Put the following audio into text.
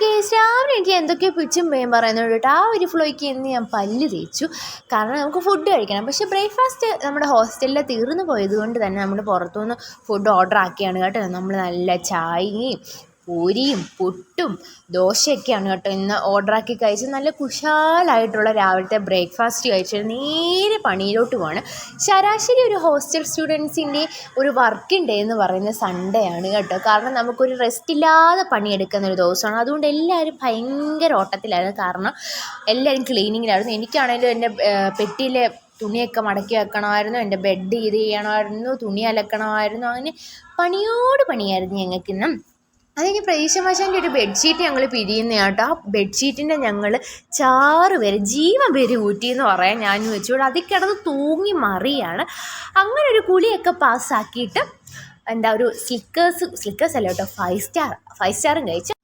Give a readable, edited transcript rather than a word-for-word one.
Guys, രാവിലെ എനിക്ക് എന്തൊക്കെയോ പിച്ചും പേയും പറയുന്നുണ്ട് കേട്ടോ. ആ ഒരു ഫ്ലോയ്ക്ക് ഇന്ന് ഞാൻ പല്ല് തേച്ചു. കാരണം നമുക്ക് ഫുഡ് കഴിക്കണം. പക്ഷേ ബ്രേക്ക്ഫാസ്റ്റ് നമ്മുടെ ഹോസ്റ്റലിൽ തീർന്നു പോയത് കൊണ്ട് തന്നെ നമ്മൾ പുറത്തുനിന്ന് ഫുഡ് ഓർഡർ ആക്കിയാണ് കേട്ടോ. നമ്മൾ നല്ല ചായയും പൂരിയും പുട്ടും ദോശയൊക്കെയാണ് കേട്ടോ ഇന്ന് ഓർഡറാക്കി കഴിച്ച് നല്ല കുശാലായിട്ടുള്ള രാവിലത്തെ ബ്രേക്ക്ഫാസ്റ്റ് കഴിച്ചിട്ട് നേരെ പണിയിലോട്ട് പോവാണ്. ശരാശരി ഒരു ഹോസ്റ്റൽ സ്റ്റുഡൻസിൻ്റെ ഒരു വർക്കിംഗ് ഡേ എന്ന് പറയുന്നത് സൺഡേ ആണ് കേട്ടോ. കാരണം നമുക്കൊരു റെസ്റ്റ് ഇല്ലാതെ പണിയെടുക്കുന്ന ഒരു ദിവസമാണ്. അതുകൊണ്ട് എല്ലാവരും ഭയങ്കര ഓട്ടത്തിലായിരുന്നു. കാരണം എല്ലാവരും ക്ലീനിങ്ങിലായിരുന്നു. എനിക്കാണെങ്കിലും എൻ്റെ പെട്ടിയിലെ തുണിയൊക്കെ മടക്കി വെക്കണമായിരുന്നു, എൻ്റെ ബെഡ് ഇത് ചെയ്യണമായിരുന്നു, തുണി അലക്കണമായിരുന്നു. അങ്ങനെ പണിയോട് പണിയായിരുന്നു ഞങ്ങൾക്കിന്ന്. അതെനിക്ക് പ്രതീക്ഷമാശാൻ്റെ ഒരു ബെഡ്ഷീറ്റ് ഞങ്ങൾ പിരിയുന്ന കേട്ടോ. ആ ബെഡ്ഷീറ്റിൻ്റെ ഞങ്ങൾ 6 പേര് ജീവൻ പേര് ഊറ്റിയെന്ന് പറയാൻ ഞാൻ വെച്ചോളൂ. അതിൽ കിടന്ന് തൂങ്ങി മറിയാണ്. അങ്ങനെ ഒരു കുളിയൊക്കെ പാസ്സാക്കിയിട്ട് എന്താ ഒരു സ്ലിക്കേഴ്സ് അല്ല കേട്ടോ, 5 സ്റ്റാറും കഴിച്ച്